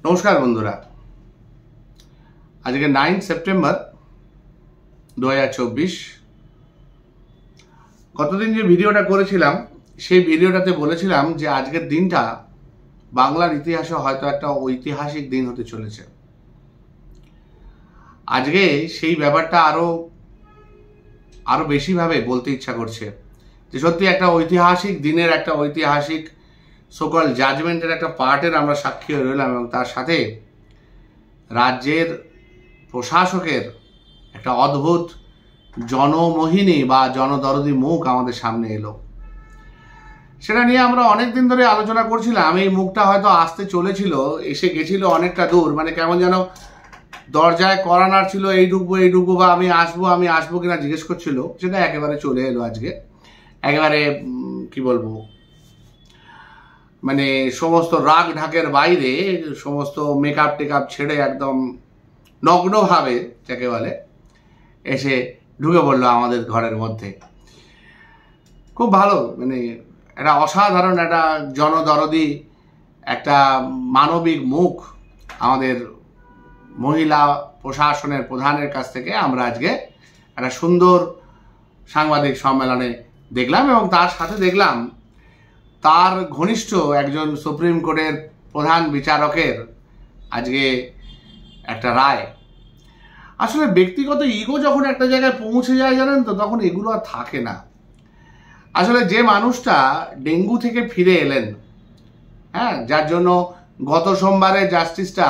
নমস্কার বন্ধুরা, আজকে 9 সেপ্টেম্বর 2024। গতদিন যে ভিডিওটা করেছিলাম সেই ভিডিওটাতে বলেছিলাম যে আজকের দিনটা বাংলার ইতিহাসে হয়তো একটা ঐতিহাসিক দিন হতে চলেছে। আজকে সেই ব্যাপারটা আরো বেশিভাবে বলতে ইচ্ছা করছে যে সত্যি একটা ঐতিহাসিক দিনের, একটা ঐতিহাসিক সকল জাজমেন্টের একটা পার্টের আমরা সাক্ষী হয়ে রইলাম এবং তার সাথে রাজ্যের প্রশাসকের একটা অদ্ভুত জনমোহিনী বা জনদরদি মুখ আমাদের সামনে এলো। সেটা নিয়ে আমরা অনেক দিন ধরে আলোচনা করছিলাম। এই মুখটা হয়তো আসতে চলেছিল, এসে গেছিল অনেকটা দূর, মানে কেমন যেন দরজায় কড়া নাড়ছিল, এই ঢুকবো বা আমি আসবো কিনা জিজ্ঞেস করছিল। সেটা একেবারে চলে এলো আজকে, একেবারে কি বলবো, মানে সমস্ত রাগ ঢাকের বাইরে সমস্ত মেকআপ টেকআপ ছেড়ে একদম নগ্নভাবে যাকে বলে এসে ঢুকে পড়লো আমাদের ঘরের মধ্যে। খুব ভালো, মানে একটা অসাধারণ একটা জনদরদি একটা মানবিক মুখ আমাদের মহিলা প্রশাসনের প্রধানের কাছ থেকে আমরা আজকে একটা সুন্দর সাংবাদিক সম্মেলনে দেখলাম এবং তার সাথে দেখলাম তার ঘনিষ্ঠ একজন সুপ্রিম কোর্টের প্রধান বিচারকের আজকে একটা রায়। আসলে ব্যক্তিগত ইগো যখন একটা জায়গায় পৌঁছে যায় জানেন তো, তখন এগুলো আর থাকে না। আসলে যে মানুষটা ডেঙ্গু থেকে ফিরে এলেন, হ্যাঁ, যার জন্য গত সোমবারে জাস্টিসটা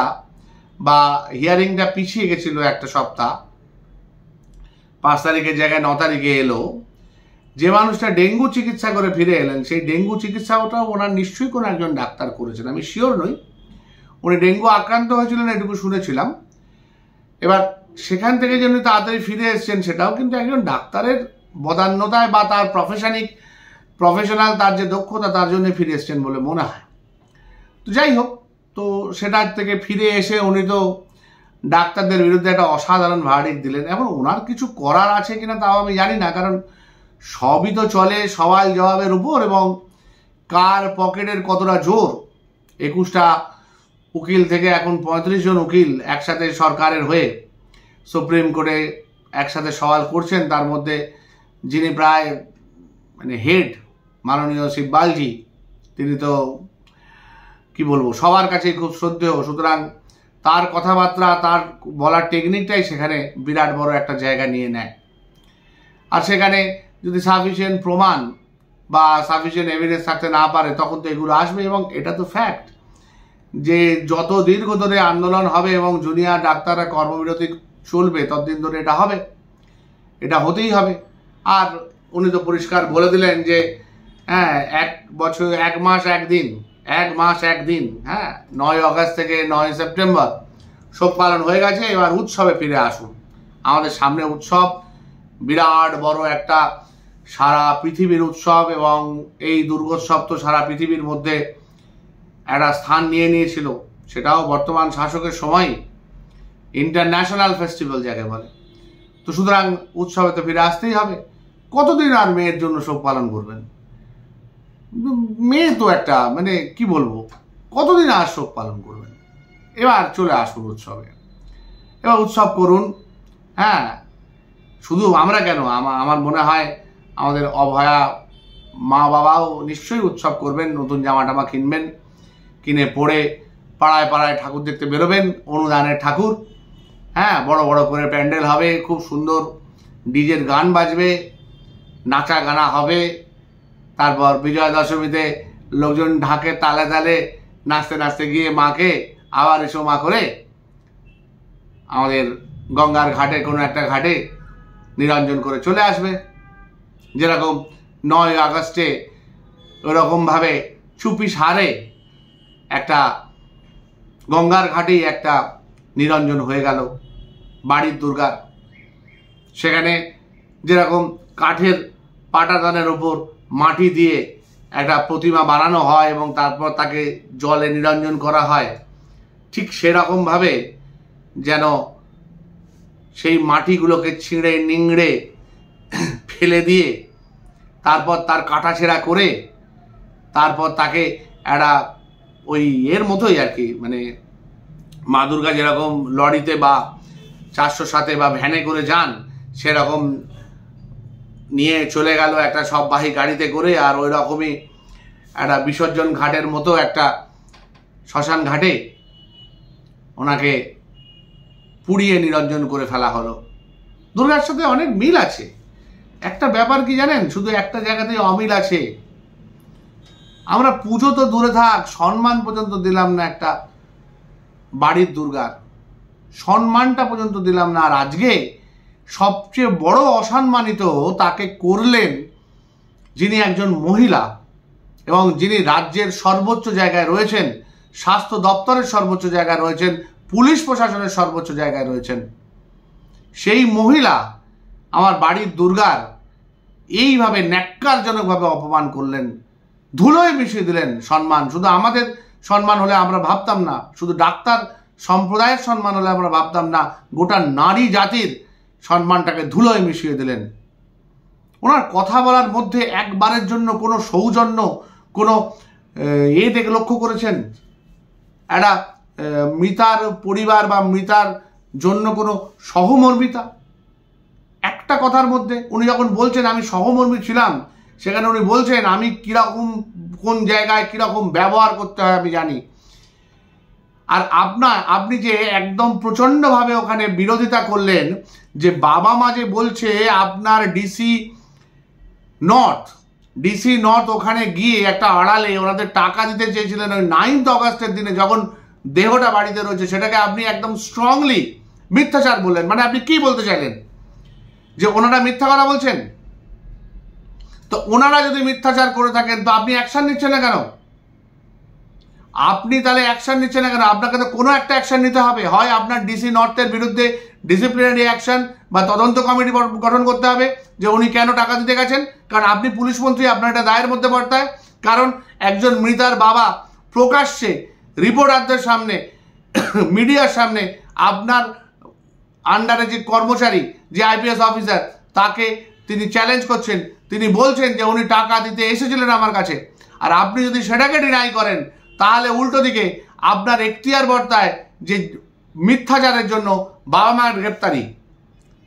বা হিয়ারিংটা পিছিয়ে গেছিল একটা সপ্তাহ, 5 তারিখের জায়গায় 9 তারিখে এলো। যে মানুষটা ডেঙ্গু চিকিৎসা করে ফিরে এলেন, সেই ডেঙ্গু চিকিৎসাটাও ওনার নিশ্চয়ই কোনো একজন ডাক্তার করেছেন, আমি শিওর নই। উনি ডেঙ্গু আক্রান্ত হয়েছিলেন এটুকু শুনেছিলাম। এবার সেখান থেকে যে উনি তাড়াতাড়ি ফিরে এসছেন সেটাও কিন্তু একজন ডাক্তারের বদান্যতায় বা তার প্রফেশনাল তার যে দক্ষতা তার জন্য ফিরে এসছেন বলে মনে হয়। তো যাই হোক, তো সেটার থেকে ফিরে এসে উনি তো ডাক্তারদের বিরুদ্ধে একটা অসাধারণ ভার্ডিক্ট দিলেন। এখন ওনার কিছু করার আছে কিনা তাও আমি জানি না, কারণ সবই তো চলে সওয়াল জবাবের উপর এবং কার পকেটের কতটা জোর। 21টা উকিল থেকে এখন 35 জন উকিল একসাথে সরকারের হয়ে সুপ্রিম কোর্টে একসাথে সওয়াল করছেন। তার মধ্যে যিনি প্রায় মানে হেড, মাননীয় সিব্বালজি, তিনি তো কি বলবো সবার কাছেই খুব শ্রদ্ধেয়। সুতরাং তার কথাবার্তা, তার বলার টেকনিকটাই সেখানে বিরাট বড় একটা জায়গা নিয়ে নেয়। আর সেখানে যদি সাফিসিয়েন্ট প্রমাণ বা সাফিসিয়েন্ট এভিডেন্স থাকতে না পারে তখন তো এগুলো আসবে। এবং এটা তো ফ্যাক্ট যে যত দীর্ঘ ধরে আন্দোলন হবে এবং জুনিয়র ডাক্তাররা কর্মবিরতি চলবে ততদিন ধরে এটা হবে, এটা হতেই হবে। আর উনি তো পরিষ্কার বলে দিলেন যে হ্যাঁ, 1 বছর 1 মাস 1 দিন, হ্যাঁ, 9 আগস্ট থেকে 9 সেপ্টেম্বর শোক পালন হয়ে গেছে। এবার উৎসবে ফিরে আসুন। আমাদের সামনে উৎসব, বিরাট বড় একটা সারা পৃথিবীর উৎসব এবং এই দুর্গোৎসব তো সারা পৃথিবীর মধ্যে একটা স্থান নিয়ে নিয়েছিল। সেটাও বর্তমান শাসকের সময় ইন্টারন্যাশনাল ফেস্টিভ্যাল যাকে বলে। তো সুতরাং উৎসবে তো ফিরে আসতেই হবে। কতদিন আর মেয়ের জন্য শোক পালন করবেন? মেয়ে তো একটা মানে কি বলবো, কতদিন আর শোক পালন করবেন? এবার চলে আসুন উৎসবে, এবার উৎসব করুন। হ্যাঁ, শুধু আমরা কেন, আমার মনে হয় আমাদের অভয়া মা বাবাও নিশ্চয়ই উৎসব করবেন, নতুন জামা টামা কিনবেন, কিনে পরে পাড়ায় পাড়ায় ঠাকুর দেখতে বেরোবেন, অনুদানের ঠাকুর। হ্যাঁ, বড় বড় করে প্যান্ডেল হবে, খুব সুন্দর ডিজের গান বাজবে, নাচা গানা হবে। তারপর বিজয়া দশমীতে লোকজন ঢাকে তালে তালে নাচতে নাচতে গিয়ে মাকে আবার এসো মা করে আমাদের গঙ্গার ঘাটে কোনো একটা ঘাটে নিরঞ্জন করে চলে আসবে। যেরকম 9 আগস্টে ওরকমভাবে চুপি সারে একটা গঙ্গার ঘাটেই একটা নিরঞ্জন হয়ে গেল বাড়ির দুর্গার। সেখানে যেরকম কাঠের পাটাতনের ওপর মাটি দিয়ে একটা প্রতিমা বানানো হয় এবং তারপর তাকে জলে নিরঞ্জন করা হয়, ঠিক সেরকমভাবে যেন সেই মাটিগুলোকে ছিঁড়ে নিংড়ে ফেলে দিয়ে তারপর তার কাটাছেঁড়া করে তারপর তাকে একটা ওই এর মতোই আর কি, মানে মা দুর্গা যেরকম লরিতে বা 407-এ বা ভ্যানে করে যান, সেরকম নিয়ে চলে গেল একটা সববাহী গাড়িতে করে। আর ওই রকমই একটা বিসর্জন ঘাটের মতো একটা শ্মশান ঘাটে ওনাকে পুড়িয়ে নিরঞ্জন করে ফেলা হলো। দুর্গার সাথে অনেক মিল আছে। একটা ব্যাপার কি জানেন, শুধু একটা জায়গাতেই অমিল আছে। আমরা পুজো তো দূরে থাক, সম্মান পর্যন্ত দিলাম না একটা বাড়ির দুর্গার, সম্মানটা পর্যন্ত দিলাম না। আর আজকে সবচেয়ে বড় অসম্মানিত তাকে করলেন যিনি একজন মহিলা এবং যিনি রাজ্যের সর্বোচ্চ জায়গায় রয়েছেন, স্বাস্থ্য দপ্তরের সর্বোচ্চ জায়গায় রয়েছেন, পুলিশ প্রশাসনের সর্বোচ্চ জায়গায় রয়েছেন। সেই মহিলা আমার বাড়ির দুর্গার এইভাবে ন্যাক্কারজনকভাবে অপমান করলেন, ধুলোয় মিশিয়ে দিলেন সম্মান। শুধু আমাদের সম্মান হলে আমরা ভাবতাম না, শুধু ডাক্তার সম্প্রদায়ের সম্মান হলে আমরা ভাবতাম না, গোটা নারী জাতির সম্মানটাকে ধুলোয় মিশিয়ে দিলেন। ওনার কথা বলার মধ্যে একবারের জন্য কোনো সৌজন্য, কোনো দেখে লক্ষ্য করেছেন? একটা মৃতার পরিবার বা মৃতার জন্য কোনো সহমর্মিতা? একটা কথার মধ্যে উনি যখন বলছেন আমি সহমর্মী ছিলাম, সেখানে উনি বলছেন আমি কীরকম, কোন জায়গায় কীরকম ব্যবহার করতে হয় আমি জানি। আর আপনি যে একদম প্রচণ্ডভাবে ওখানে বিরোধিতা করলেন, যে বাবা মা যে বলছে আপনার ডিসি নর্থ ওখানে গিয়ে একটা আড়ালে ওনাদের টাকা দিতে চেয়েছিলেন ওই 9th অগাস্টের দিনে যখন দেহটা বাড়িতে রয়েছে, সেটাকে আপনি একদম স্ট্রংলি মিথ্যাচার বললেন। মানে আপনি কি বলতে চাইলেন? যে ওনারা মিথ্যা কথা বলছেন? তো ওনারা যদি মিথ্যাচার করে থাকেন তো আপনি অ্যাকশন নিচ্ছেন না কেন? আপনি তাহলে অ্যাকশন নিচ্ছেন না কেন? আপনাকে তো কোনো একটা অ্যাকশন নিতে হবে। হয় আপনার ডিসি নর্থের বিরুদ্ধে ডিসিপ্লিনারি অ্যাকশন বা তদন্ত কমিটি গঠন করতে হবে যে উনি কেন টাকা দিতে গেছেন, কারণ আপনি পুলিশ মন্ত্রী, আপনার এটা দায়ের মধ্যে পড়তায়। কারণ একজন মৃতার বাবা প্রকাশ্যে রিপোর্টারদের সামনে, মিডিয়ার সামনে আপনার আন্ডারে যে কর্মচারী, যে আইপিএস অফিসার, তাকে তিনি চ্যালেঞ্জ করছেন, তিনি বলছেন যে উনি টাকা দিতে এসেছিলেন আমার কাছে। আর আপনি যদি সেটাকে ডিনাই করেন তাহলে উল্টো দিকে আপনার এখতিয়ার বর্তায় যে মিথ্যাচারের জন্য বাবা মায়ের গ্রেপ্তারি,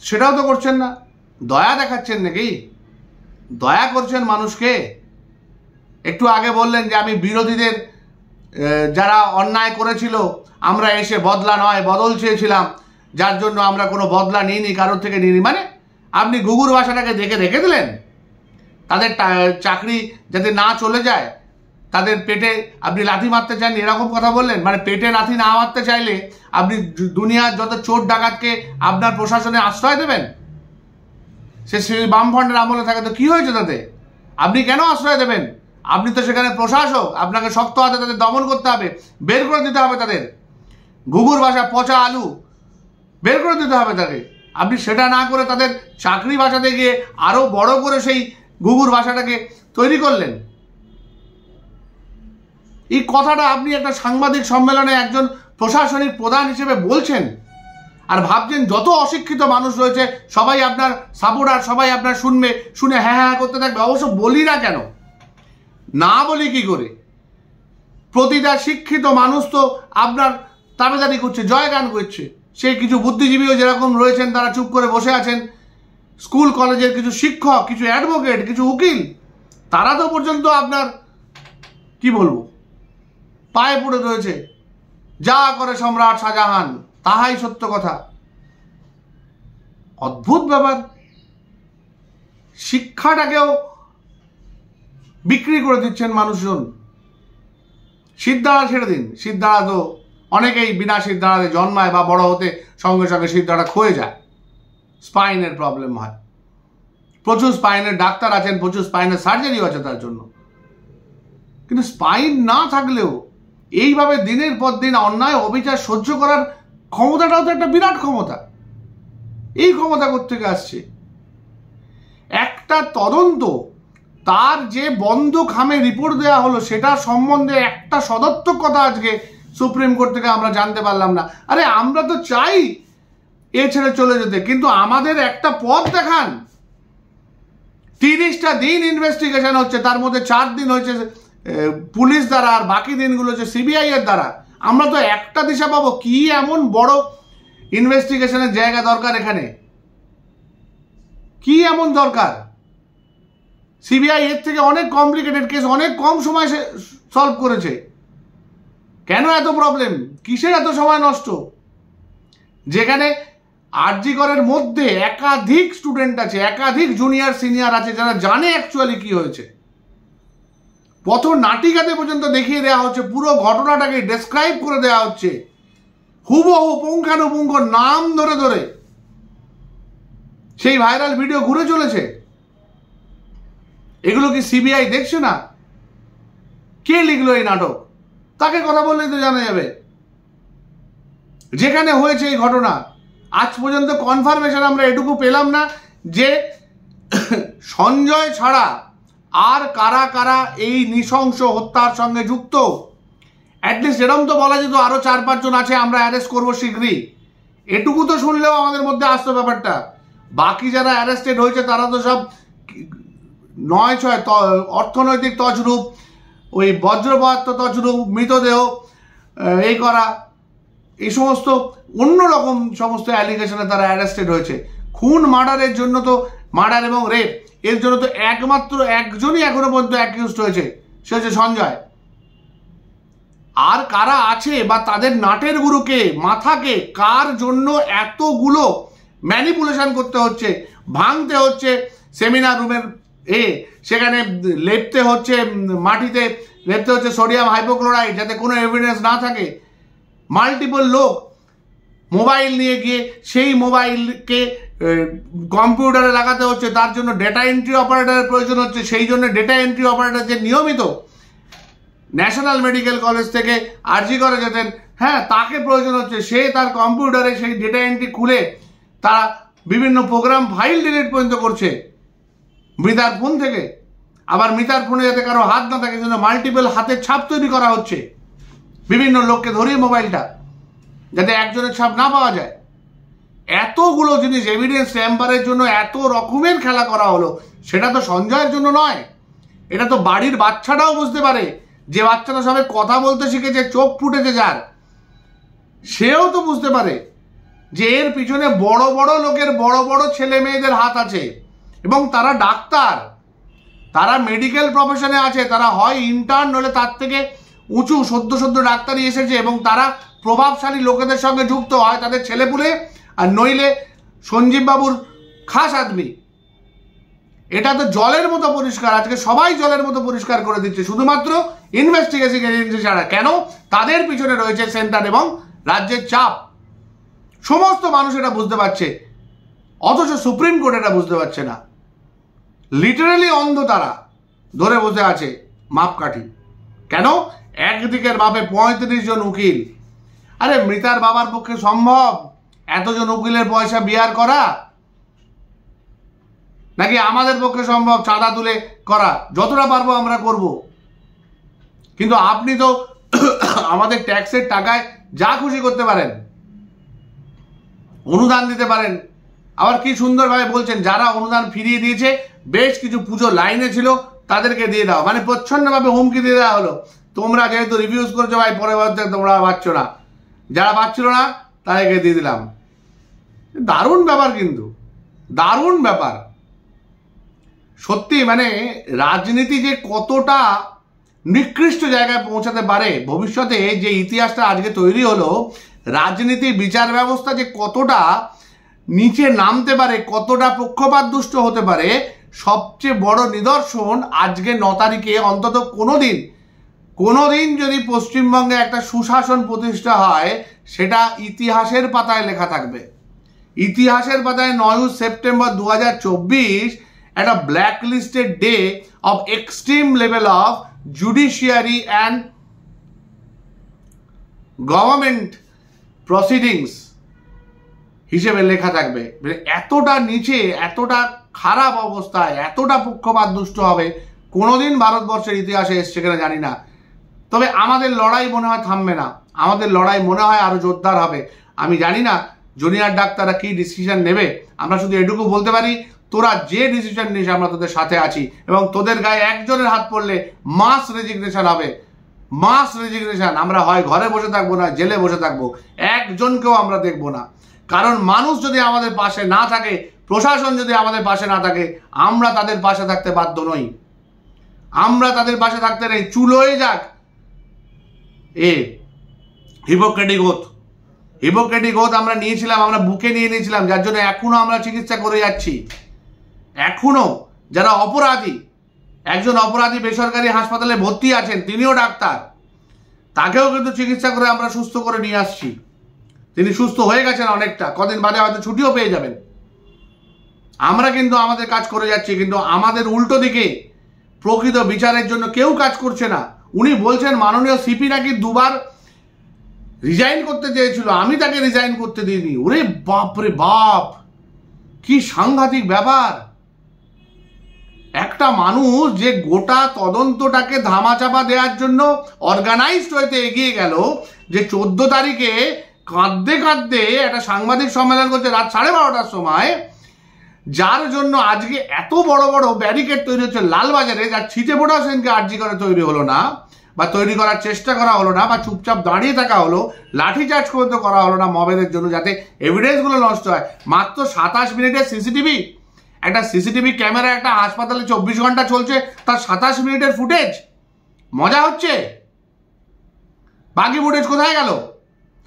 সেটাও তো করছেন না। দয়া দেখাচ্ছেন নাকি? দয়া করছেন মানুষকে? একটু আগে বললেন যে আমি বিরোধীদের যারা অন্যায় করেছিল আমরা এসে বদলা নয় বদল চেয়েছিলাম, যার জন্য আমরা কোনো বদলা নিইনি, কারোর থেকে নিইনি। মানে আপনি ঘুঘুর ভাষাটাকে দেখে রেখে দিলেন। তাদের চাকরি যাতে না চলে যায়, তাদের পেটে আপনি লাথি মারতে চান, এরকম কথা বললেন। মানে পেটে লাথি না মারতে চাইলে আপনি দুনিয়ার যত চোর ডাকাতকে আপনার প্রশাসনে আশ্রয় দেবেন? সে বামফ্রন্টের আমলে থাকে তো কি হয়েছে তাতে? আপনি কেন আশ্রয় দেবেন? আপনি তো সেখানে প্রশাসক, আপনাকে শক্ত হাতে তাদের দমন করতে হবে, বের করে দিতে হবে তাদের। ঘুঘুর ভাষা, পচা আলু, বের করে দিতে হবে তাকে। আপনি সেটা না করে তাদের চাকরি ভাষাতে গিয়ে আরো বড় করে সেই ঘুঘুর ভাষাটাকে তৈরি করলেন। এই কথাটা আপনি একটা সাংবাদিক সম্মেলনে একজন প্রশাসনিক প্রধান হিসেবে বলছেন, আর ভাবছেন যত অশিক্ষিত মানুষ রয়েছে সবাই আপনার সাপোর্টার, সবাই আপনার শুনে হ্যাঁ হ্যাঁ করতে থাকবে। অবশ্য বলি না কেন, না বলি কি করে? প্রতিটা শিক্ষিত মানুষ তো আপনার দাবিদারি করছে, জয়গান করছে। সেই কিছু বুদ্ধিজীবীও যেরকম রয়েছেন তারা চুপ করে বসে আছেন, স্কুল কলেজের কিছু শিক্ষক, কিছু অ্যাডভোকেট, কিছু উকিল, তারা তো পর্যন্ত আপনার কি বলবো পায়ে পড়ে রয়েছে। যা করে সম্রাট শাহজাহান তাহাই সত্য কথা। অদ্ভুত ব্যাপার। শিক্ষাটাকেও বিক্রি করে দিচ্ছেন মানুষজন। সিদ্ধারা ছেড়ে দিন, সিদ্ধারা তো অনেকেই বিনা সিদ্ধারাতে জন্মায় বা বড় হতে সঙ্গে সঙ্গে সিদ্ধারা ক্ষয়ে যায়, স্পাইনের প্রবলেম হয়। প্রচুর স্পাইনের ডাক্তার আছেন, প্রচুর স্পাইনের সার্জারিও আছে তার জন্য। কিন্তু স্পাইন না থাকলেও এইভাবে দিনের পর দিন অন্যায় অবিচার সহ্য করার ক্ষমতাটাও তো একটা বিরাট ক্ষমতা। এই ক্ষমতা কোত্থেকে আসছে? একটা তদন্ত, তার যে বন্ধ খামে রিপোর্ট দেওয়া হলো সেটার সম্বন্ধে একটা সদর্থক কথা আজকে সুপ্রিম কোর্ট থেকে আমরা জানতে পারলাম না। আরে আমরা তো চাই এ ছেড়ে চলে যেতে, কিন্তু আমাদের একটা পথ দেখান। 30টা দিন ইনভেস্টিগেশন হচ্ছে, তার মধ্যে 4 দিন হচ্ছে পুলিশ দ্বারা আর বাকি দিনগুলো হচ্ছে সিবিআই এর দ্বারা। আমরা তো একটা দিশা পাবো। কি এমন বড় ইনভেস্টিগেশনের জায়গা দরকার এখানে? কি এমন দরকার? সিবিআই এর থেকে অনেক কমপ্লিকেটেড কেস অনেক কম সময় সলভ করেছে। কেন এত প্রবলেম? কিসের এত সময় নষ্ট? যেখানে আরজি করের মধ্যে একাধিক স্টুডেন্ট আছে, একাধিক জুনিয়র সিনিয়র আছে যারা জানে অ্যাকচুয়ালি কি হয়েছে। পথ নাটিকাতে পর্যন্ত দেখিয়ে দেওয়া হচ্ছে, পুরো ঘটনাটাকে ডেসক্রাইব করে দেওয়া হচ্ছে হুবহু পুঙ্খানুপুঙ্খ নাম ধরে ধরে। সেই ভাইরাল ভিডিও ঘুরে চলেছে। এগুলো কি সিবিআই দেখছে না? কে লিখলো এই নাটক? তাকে কথা বললেই তো জানা যাবে। যেখানে হয়েছে এই ঘটনা আজ পর্যন্ত কনফার্মেশন আমরা এটুকু পেলাম না যে সঞ্জয় ছাড়া আর কারা কারা এই নৃশংস হত্যার সঙ্গে যুক্ত। অ্যাটলিস্ট এরকম তো বলা যেত আরো 4-5 জন আছে, আমরা অ্যারেস্ট করবো শীঘ্রই। এটুকু তো শুনলেও আমাদের মধ্যে আসতো ব্যাপারটা। বাকি যারা অ্যারেস্টেড হয়েছে তারা তো সব 9-6 অর্থনৈতিক তছরূপ, ওই বজ্রপদার্থ তছরূপ, মৃতদেহ এই করা, এই সমস্ত অন্যরকম সমস্ত অ্যালিগেশনে তারা অ্যারেস্টেড হয়েছে। খুন মার্ডারের জন্য তো, মার্ডার এবং রেপ এর জন্য তো একমাত্র একজনই এখনো পর্যন্ত অ্যাকিউজড হয়েছে, সে হচ্ছে সঞ্জয়। আর কারা আছে বা তাদের নাটের গুরুকে, মাথাকে, কার জন্য এতগুলো ম্যানিপুলেশন করতে হচ্ছে, ভাঙতে হচ্ছে সেমিনার রুমের সেখানে লেপতে হচ্ছে, মাটিতে লেপতে হচ্ছে সোডিয়াম হাইপোক্লোরাইড যাতে কোনো এভিডেন্স না থাকে। মাল্টিপল লোক মোবাইল নিয়ে গিয়ে সেই মোবাইলকে কম্পিউটারে লাগাতে হচ্ছে, তার জন্য ডেটা এন্ট্রি অপারেটরের প্রয়োজন হচ্ছে। সেই জন্য ডেটা এন্ট্রি অপারেটর যে নিয়মিত ন্যাশনাল মেডিকেল কলেজ থেকে আরজি করে যেতেন, হ্যাঁ, তাকে প্রয়োজন হচ্ছে। সে তার কম্পিউটারে সেই ডেটা এন্ট্রি খুলে তারা বিভিন্ন প্রোগ্রাম ফাইল ডিলিট পর্যন্ত করছে মৃতার ফোন থেকে। আবার মৃতার ফোনে যাতে কারো হাত না থাকে সেজন্য মাল্টিপল হাতের ছাপ তৈরি করা হচ্ছে বিভিন্ন লোককে ধরিয়ে মোবাইলটা, যাতে একজনের ছাপ না পাওয়া যায়। এতগুলো জিনিস এভিডেন্স ট্যাম্পারের জন্য এত রকমের খেলা করা হলো। সেটা তো সঞ্জয়ের জন্য নয়, এটা তো বাড়ির বাচ্চাটাও বুঝতে পারে। যে বাচ্চাটা সবাই কথা বলতে শিখেছে, চোখ ফুটেছে যার, সেও তো বুঝতে পারে যে এর পিছনে বড় বড় লোকের বড় বড় ছেলে মেয়েদের হাত আছে। এবং তারা ডাক্তার, তারা মেডিকেল প্রফেশনে আছে, তারা হয় ইন্টার্ন নলে তার থেকে উঁচু সদ্য ডাক্তারি এসেছে এবং তারা প্রভাবশালী লোকেদের সঙ্গে যুক্ত, হয় তাদের ছেলেপুলে আর নইলে সঞ্জীব বাবুর খাস আদমি। এটা তো জলের মতো পরিষ্কার। আজকে সবাই জলের মতো পরিষ্কার করে দিচ্ছে শুধুমাত্র ইনভেস্টিগেশন এজেন্সি ছাড়া। কেন? তাদের পিছনে রয়েছে সেন্টার এবং রাজ্যের চাপ। সমস্ত মানুষ এটা বুঝতে পারছে, অথচ সুপ্রিম কোর্ট এটা বুঝতে পারছে না। লিটারালি অন্ধ, তারা ধরে বসে আছে মাপকাঠি। কেন? একদিকের বাপে 35 জন উকিল। আরে মৃতার বাবার পক্ষে সম্ভব এতজন উকিলের পয়সা বিয়ার করা? নাকি আমাদের পক্ষে সম্ভব চাঁদা তুলে করা? যতটা পারবো আমরা করব। কিন্তু আপনি তো আমাদের ট্যাক্সের টাকায় যা খুশি করতে পারেন, অনুদান দিতে পারেন। আবার কি সুন্দরভাবে বলছেন, যারা অনুদান ফিরিয়ে দিয়েছে, বেশ কিছু পুজো লাইনে ছিল, তাদেরকে দিয়ে দাও। মানে প্রচ্ছন্নভাবে হুমকি দিয়ে দেওয়া হলো, তোমরা যেহেতু রিভিউজ করছো ভাই, পরবর্তীতে তোমরা পাচ্ছ না, যারা পাচ্ছিল না তাদেরকে দিয়ে দিলাম। দারুণ ব্যাপার, কিন্তু দারুণ ব্যাপার সত্যি। মানে রাজনীতি যে কতটা নিকৃষ্ট জায়গায় পৌঁছাতে পারে, ভবিষ্যতে যে ইতিহাসটা আজকে তৈরি হলো, রাজনীতি বিচার ব্যবস্থা যে কতটা নিচে নামতে পারে, কতটা পক্ষপাত দুষ্ট হতে পারে, সবচেয়ে বড় নিদর্শন আজকে 9 তারিখে অন্তত কোনোদিন যদি পশ্চিমবঙ্গে একটা সুশাসন প্রতিষ্ঠা হয়, সেটা ইতিহাসের পাতায় লেখা থাকবে। ইতিহাসের পাতায় 9 সেপ্টেম্বর 2024 একটা blacklisted day of extreme level of judiciary and government proceedings হিসেবে লেখা থাকবে। এতটা নিচে, এতটা খারাপ অবস্থায়, এতটা পক্ষপাত দুষ্ট হবে কোনোদিন ভারতবর্ষের ইতিহাসে এসছে কিনা জানি না। তবে আমাদের লড়াই মনে হয় থামবে না, আমাদের লড়াই মনে হয় আরো জোরদার হবে। আমি জানি না জুনিয়র ডাক্তাররা কি ডিসিশন নেবে, আমরা শুধু এটুকু বলতে পারি, তোরা যে ডিসিশন নিস আমরা তোদের সাথে আছি, এবং তোদের গায়ে একজনের হাত পড়লে মাস রেজিগনেশন হবে। মাস রেজিগনেশন। আমরা হয় ঘরে বসে থাকবো না জেলে বসে থাকবো, একজনকেও আমরা দেখবো না। কারণ মানুষ যদি আমাদের পাশে না থাকে, প্রশাসন যদি আমাদের পাশে না থাকে, আমরা তাদের পাশে থাকতে বাধ্য নই। আমরা তাদের পাশে থাকতে নেই। চুলোয় যাক হিপোক্রেটিক ওথ, হিপোক্রেটিক ওথ আমরা নিয়েছিলাম, আমরা বুকে নিয়ে নিয়েছিলাম, যার জন্য এখনো আমরা চিকিৎসা করে যাচ্ছি। এখনো যারা অপরাধী, একজন অপরাধী বেসরকারি হাসপাতালে ভর্তি আছেন, তিনিও ডাক্তার, তাকেও কিন্তু চিকিৎসা করে আমরা সুস্থ করে নিয়ে আসছি। তিনি সুস্থ হয়ে গেছেন অনেকটা, কদিন বাদে হয়তো ছুটিও পেয়ে যাবেন। আমরা কিন্তু আমাদের কাজ করে যাচ্ছি, কিন্তু আমাদের উল্টো দিকে প্রকৃত বিচারের জন্য কেউ কাজ করছে না। উনি বলছেন মাননীয় সিপি নাকি দুবার রিজাইন করতে চেয়েছিল, আমি তাকে রিজাইন করতে দিইনি। ওরে বাপরে বাপ, কি সাংঘাতিক ব্যাপার। একটা মানুষ যে গোটা তদন্তটাকে ধামাচাপা দেওয়ার জন্য অর্গানাইজড হইতে এগিয়ে গেল, যে 14 তারিখে কাঁদতে কাঁদতে একটা সাংবাদিক সম্মেলন করছে রাত 12:30টার সময়, যার জন্য আজকে এত বড় বড় ব্যারিকেড তৈরি হচ্ছে লালবাজারে, যার ছিটে ফোটা সেনকে আর্জি করে তৈরি হলো না, বা তৈরি করার চেষ্টা করা হলো না, বা চুপচাপ দাঁড়িয়ে থাকা হলো, লাঠিচার্জ করতে করা হলো না মবেদের জন্য, যাতে এভিডেন্সগুলো নষ্ট হয়। মাত্র 27 মিনিটের সিসিটিভি, একটা সিসিটিভি ক্যামেরা একটা হাসপাতালে 24 ঘন্টা চলছে, তার 27 মিনিটের ফুটেজ। মজা হচ্ছে? বাকি ফুটেজ কোথায় গেল?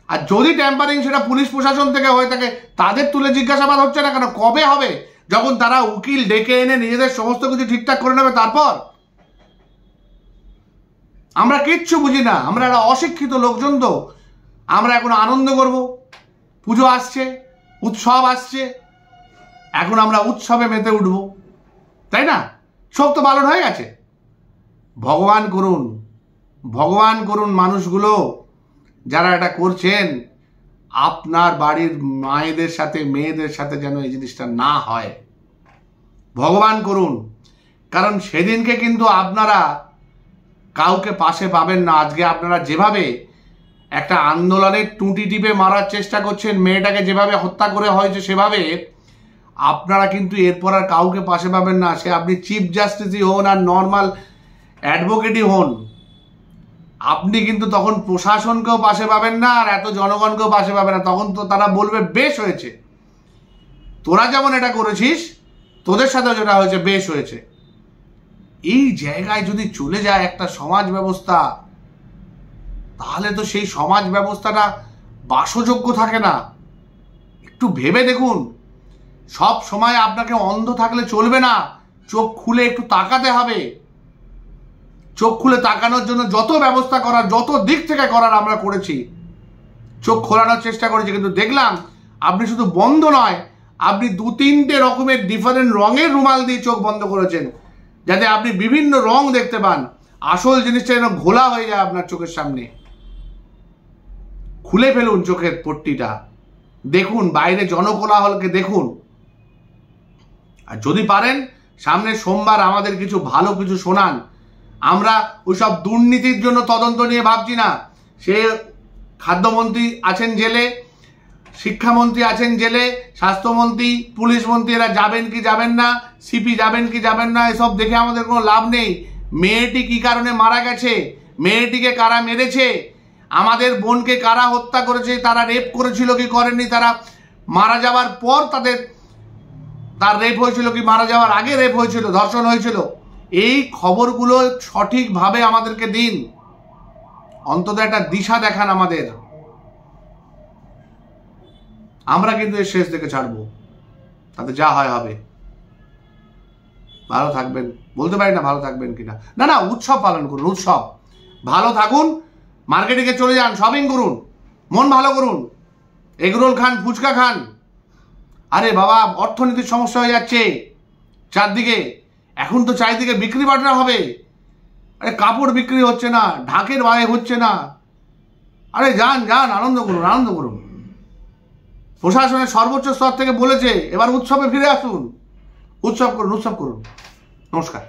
আর যদি ট্যাম্পারিং সেটা পুলিশ প্রশাসন থেকে হয়ে থাকে, তাদের তুলে জিজ্ঞাসাবাদ হচ্ছে না কেন? কবে হবে? যখন তারা উকিল ডেকে এনে নিজেদের সমস্ত কিছু ঠিকঠাক করে নেবে তারপর। আমরা কিচ্ছু বুঝি না, আমরা একটা অশিক্ষিত লোকজন। তো আমরা এখন আনন্দ করব, পুজো আসছে, উৎসব আসছে, এখন আমরা উৎসবে মেতে উঠব, তাই না? সব তো পালন হয়ে গেছে। ভগবান করুন, ভগবান করুন মানুষগুলো যারা এটা করছেন, আপনার বাড়ির মায়েদের সাথে মেয়েদের সাথে যেন এই জিনিসটা না হয়। ভগবান করুন, কারণ সেদিনকে কিন্তু আপনারা কাউকে পাশে পাবেন না। আজকে আপনারা যেভাবে একটা আন্দোলনের টুটি টিপে মারার চেষ্টা করছেন, মেয়েটাকে যেভাবে হত্যা করে হয়েছে সেভাবে, আপনারা কিন্তু এরপর আর কাউকে পাশে পাবেন না। সে আপনি চিফ জাস্টিসই হন আর নর্মাল অ্যাডভোকেটই হন, আপনি কিন্তু তখন প্রশাসনকেও পাশে পাবেন না, আর এত জনগণকেও পাশে পাবেন না। তখন তো তারা বলবে বেশ হয়েছে, তোরা যেমন এটা করেছিস, তোদের সাথেও যেটা হয়েছে বেশ হয়েছে। এই জায়গায় যদি চলে যায় একটা সমাজ ব্যবস্থা, তাহলে তো সেই সমাজ ব্যবস্থাটা বাসযোগ্য থাকে না। একটু ভেবে দেখুন, সব সময় আপনাকে অন্ধ থাকলে চলবে না, চোখ খুলে একটু তাকাতে হবে। চোখ খুলে তাকানোর জন্য যত ব্যবস্থা করার, যত দিক থেকে করার আমরা করেছি, চোখ খোলানোর চেষ্টা করেছি, কিন্তু দেখলাম আপনি শুধু বন্ধ নয়, আপনি 2-3টে রকমের ডিফারেন্ট রঙের রুমাল দিয়ে চোখ বন্ধ করেছেন, যাতে আপনি বিভিন্ন রং দেখতে পান। আসল জিনিসটা যেন ঘোলা হয়ে যায় আপনার চোখের সামনে। খুলে ফেলুন চোখের পট্টিটা, দেখুন বাইরে জনকোলাহলকে দেখুন। আর যদি পারেন সামনে সোমবার আমাদের কিছু ভালো কিছু শোনান। আমরা ওইসব দুর্নীতির জন্য তদন্ত নিয়ে ভাবছি না। সে খাদ্যমন্ত্রী আছেন জেলে, শিক্ষামন্ত্রী আছেন জেলে, স্বাস্থ্যমন্ত্রী, পুলিশ মন্ত্রী, এরা যাবেন কি যাবেন না, সিপি যাবেন কি যাবেন না, এসব দেখে আমাদের কোনো লাভ নেই। মেয়েটি কি কারণে মারা গেছে, মেয়েটিকে কারা মেরেছে, আমাদের বোনকে কারা হত্যা করেছে, তারা রেপ করেছিল কি করেননি, তারা মারা যাওয়ার পর তার রেপ হয়েছিল কি মারা যাওয়ার আগে রেপ হয়েছিল, ধর্ষণ হয়েছিল, এই খবরগুলো সঠিকভাবে আমাদেরকে দিন। অন্তত একটা দিশা দেখান আমাদের। আমরা কিন্তু এর শেষ দেখে ছাড়বো, তাতে যা হয় হবে। ভালো থাকবেন, বলতে পারি না ভালো থাকবেন কিনা, না না, উৎসব পালন করুন, উৎসব। ভালো থাকুন, মার্কেটিংয়ে চলে যান, শপিং করুন, মন ভালো করুন, এগরোল খান, ফুচকা খান। আরে বাবা, অর্থনীতির সমস্যা হয়ে যাচ্ছে চারদিকে, এখন তো চারিদিকে বিক্রি বাটনা হবে। আরে কাপড় বিক্রি হচ্ছে না, ঢাকের বায়ে হচ্ছে না। আরে যান যান, আনন্দ করুন, আনন্দ করুন। প্রশাসনের সর্বোচ্চ স্তর থেকে বলেছে এবার উৎসবে ফিরে আসুন, উৎসব করুন, উৎসব করুন। নমস্কার।